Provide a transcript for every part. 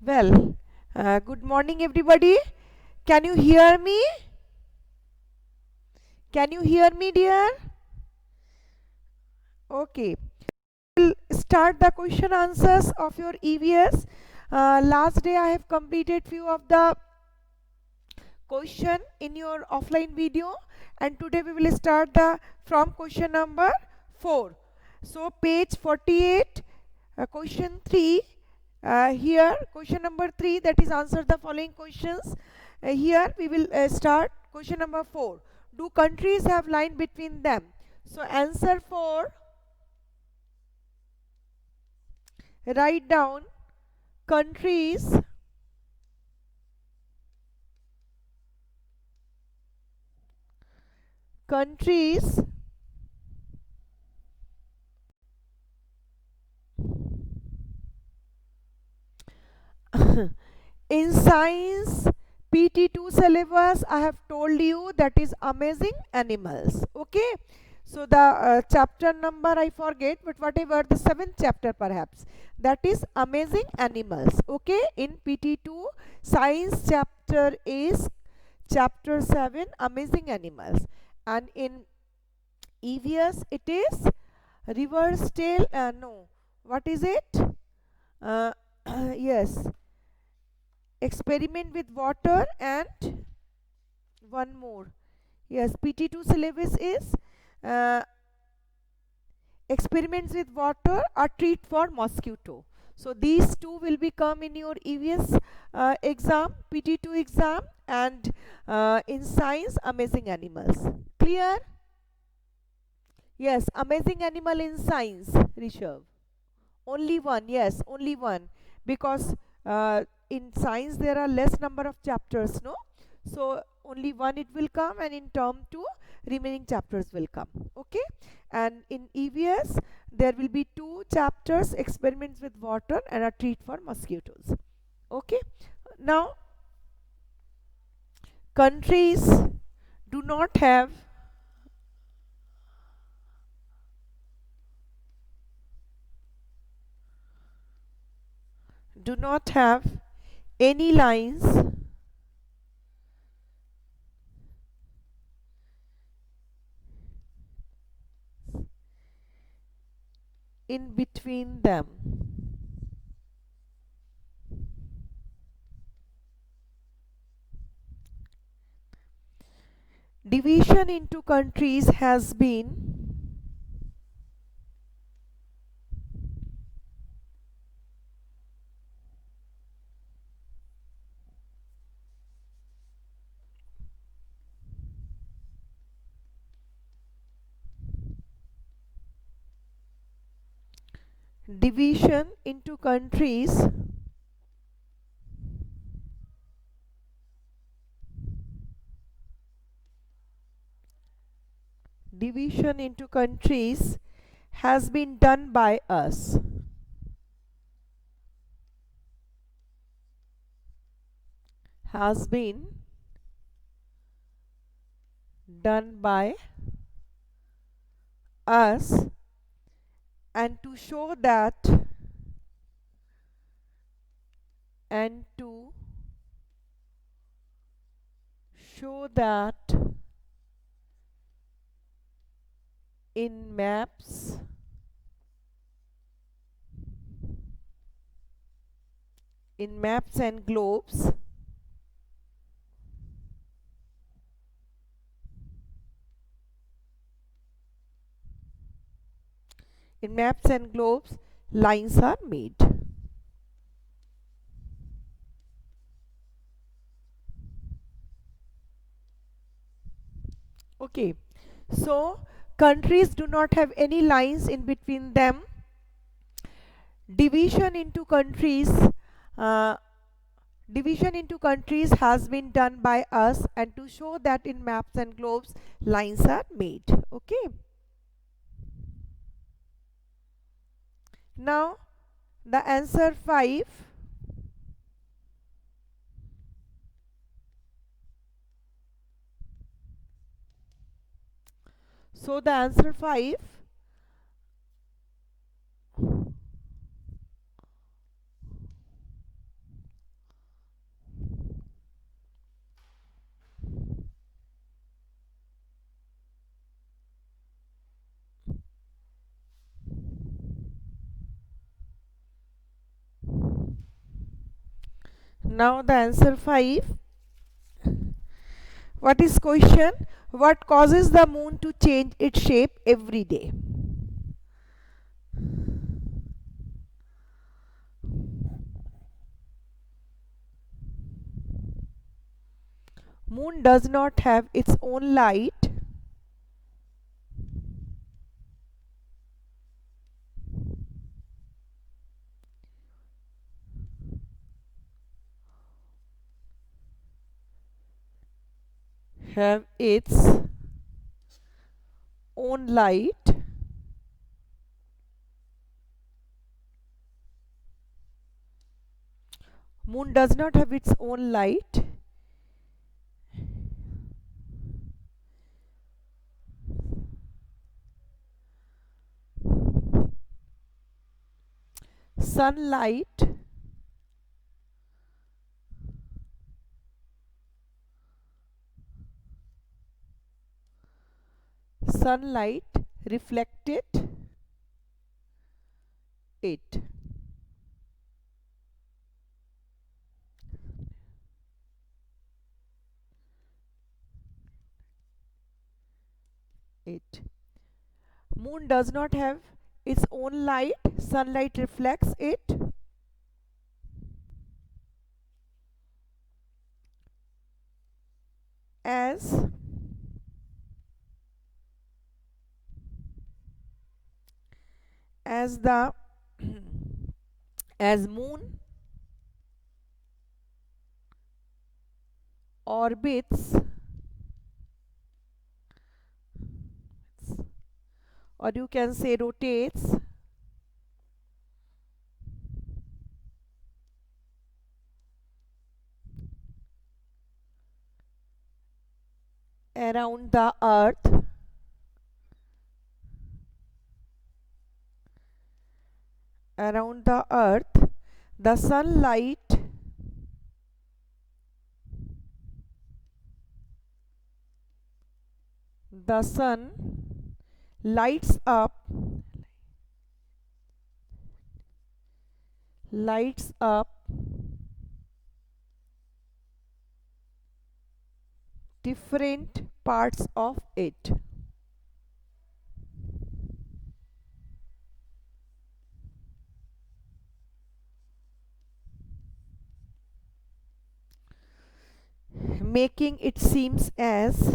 Well, good morning, everybody. Can you hear me? Can you hear me, dear? Okay. We'll start the question answers of your EVS. Last day I have completed few of the question in your offline video, and today we will start the from question number 4. So page 48, question 3. Here question number 3, that is answer the following questions. Here we will start question number 4. Do countries have line between them? So answer for, write down countries countries in science PT2 syllabus I have told you, that is amazing animals. Okay, so the chapter number I forget, but whatever, the 7th chapter perhaps, that is amazing animals. Okay, in PT2 science chapter is chapter 7, amazing animals, and in EVS it is reverse tail, no, what is it, uh, yes, experiment with water, and one more, yes, PT2 syllabus is uh, experiments with water, a treat for mosquito. So these two will become in your EVS exam, PT2 exam, and in science amazing animals. Clear? Yes, amazing animal in science, Rishabh. Only one, yes, only one, because in science there are less number of chapters, no? So only one it will come, and in term 2 remaining chapters will come. Okay, and in EVS there will be 2 chapters, experiments with water and a treat for mosquitoes. Okay, now countries do not have do not have any lines in between them. Division into countries has been division into countries division into countries has been done by us. Has been done by us, and to show that, and to show that in maps, in maps and globes, in maps and globes lines are made. Okay, so countries do not have any lines in between them. Division into countries, uh, division into countries has been done by us, and to show that in maps and globes lines are made. Okay, now the answer 5. So the answer 5, Now the answer 5. What is question? What causes the moon to change its shape every day? Moon does not have its own light. Have its own light. Moon does not have its own light. Sunlight reflected it. Moon does not have its own light. Sunlight reflects it. As the as moon orbits, or you can say rotates, around the earth, the sun lights up different parts of it. Making it seems as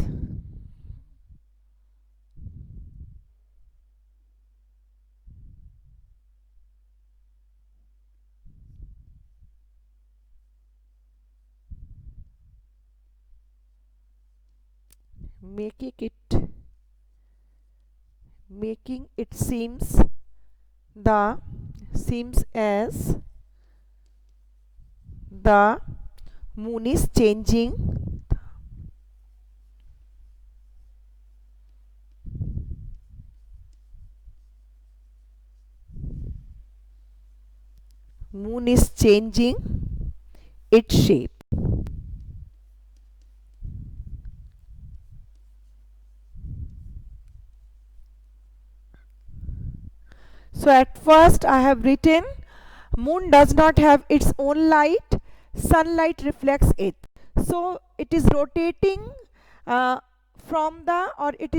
making it seems as the moon is changing its shape. So at first I have written moon does not have its own light, sunlight reflects it. So it is rotating from the, or it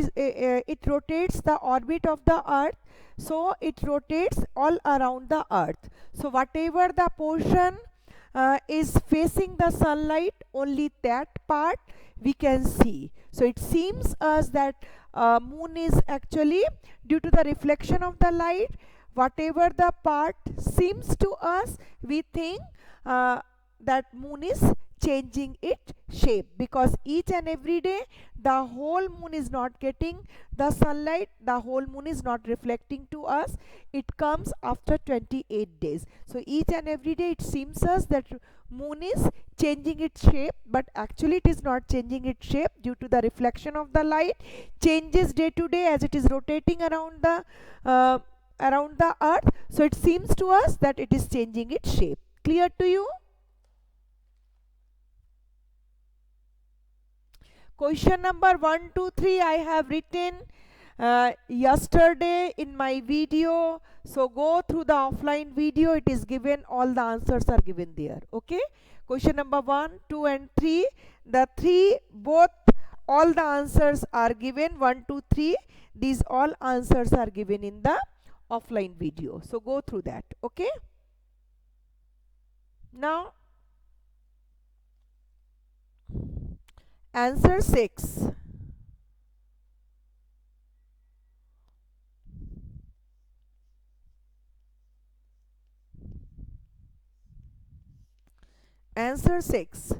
rotates the orbit of the earth, so it rotates all around the earth. So whatever the portion is facing the sunlight, only that part we can see. So it seems us that moon is actually, due to the reflection of the light, whatever the part seems to us, we think that moon is changing its shape, because each and every day the whole moon is not getting the sunlight, the whole moon is not reflecting to us, it comes after 28 days. So each and every day it seems us that moon is changing its shape, but actually it is not changing its shape due to the reflection of the light, changes day to day as it is rotating around the earth. So it seems to us that it is changing its shape. Clear to you? Question number 1, 2, 3 I have written yesterday in my video. So go through the offline video, it is given, all the answers are given there. Okay, question number 1, 2 and 3, the 3 both, all the answers are given, 1, 2, 3, these all answers are given in the offline video. So go through that. Okay, now answer 6. Answer 6.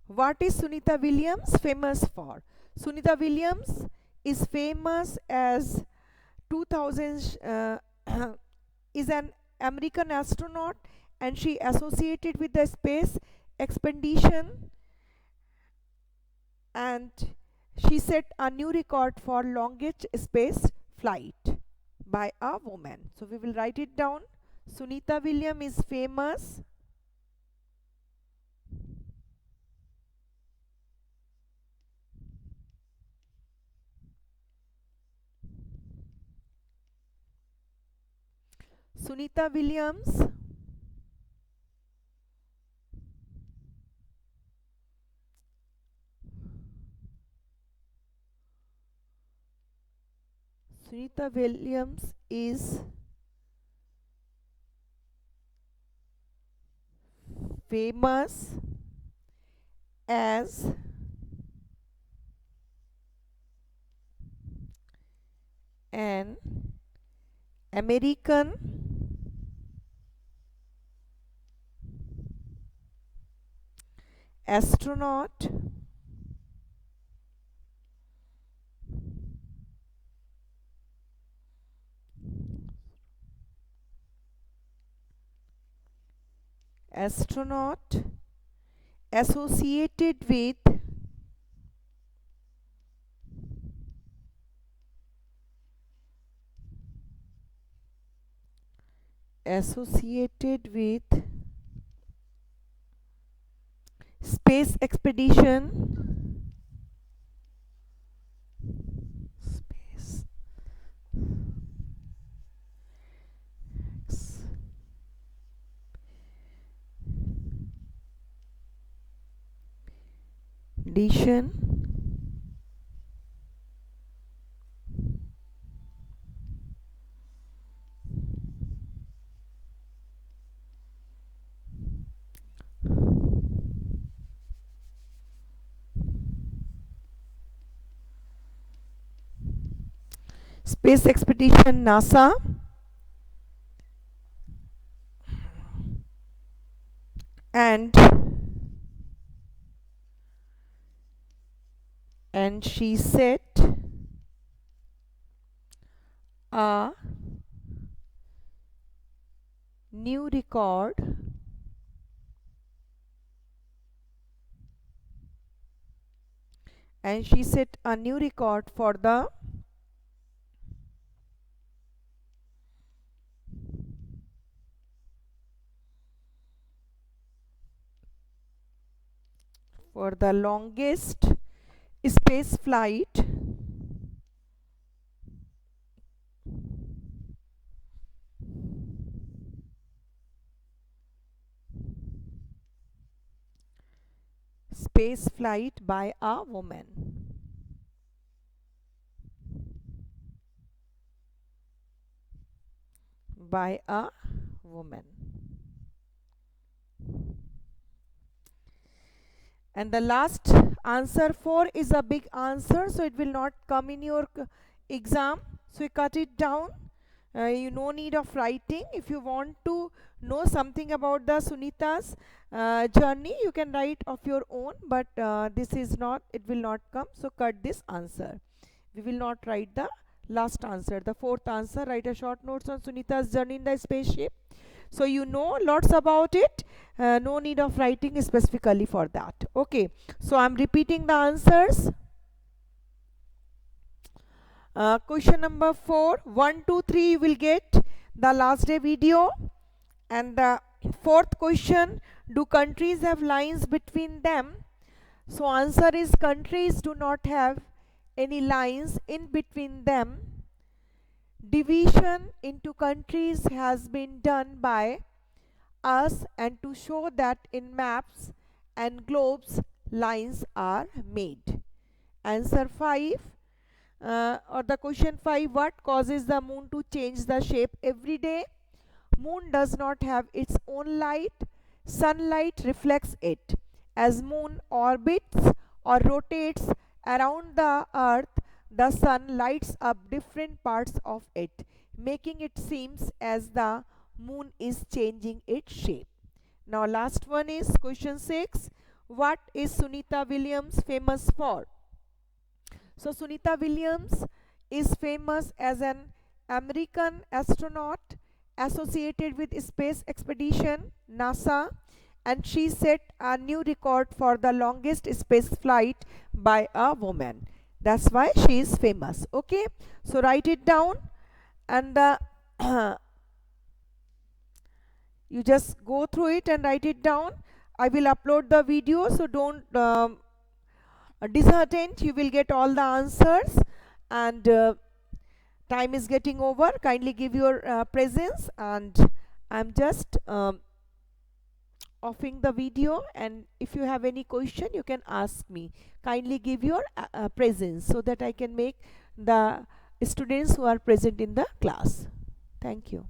What is Sunita Williams famous for? Sunita Williams is famous as 2000 is an American astronaut, and she associated with the space expedition, and she set a new record for longest space flight by a woman. So we will write it down. Sunita Williams is famous Sunita Williams Sunita Williams is famous as an American astronaut associated with space expedition space expedition NASA, and she set a new record for the longest space flight by a woman. And the last answer 4 is a big answer, so it will not come in your exam, so you cut it down. You no need of writing. If you want to know something about the Sunita's journey, you can write of your own, but this is not, it will not come, so cut this answer. We will not write the last answer. The 4th answer, write a short notes on Sunita's journey in the spaceship. So you know lots about it, no need of writing specifically for that. Okay, so I'm repeating the answers. Question number 4, 1, 2, 3 you will get the last day video. And the 4th question, do countries have lines between them? So answer is countries do not have any lines in between them. Division into countries has been done by us, and to show that in maps and globes lines are made. Answer 5, or the question 5, what causes the moon to change the shape every day? Moon does not have its own light. Sunlight reflects it. As moon orbits or rotates around the earth, the sun lights up different parts of it, making it seems as the moon is changing its shape. Now last one is question 6. What is Sunita Williams famous for? So Sunita Williams is famous as an American astronaut associated with Space Expedition NASA, and she set a new record for the longest space flight by a woman. That's why she is famous. Okay, so write it down, and you just go through it and write it down. I will upload the video, so don't disheartened. You will get all the answers, and time is getting over. Kindly give your presence, and I'm just offing the video, and if you have any question you can ask me. Kindly give your presence so that I can make the students who are present in the class. Thank you.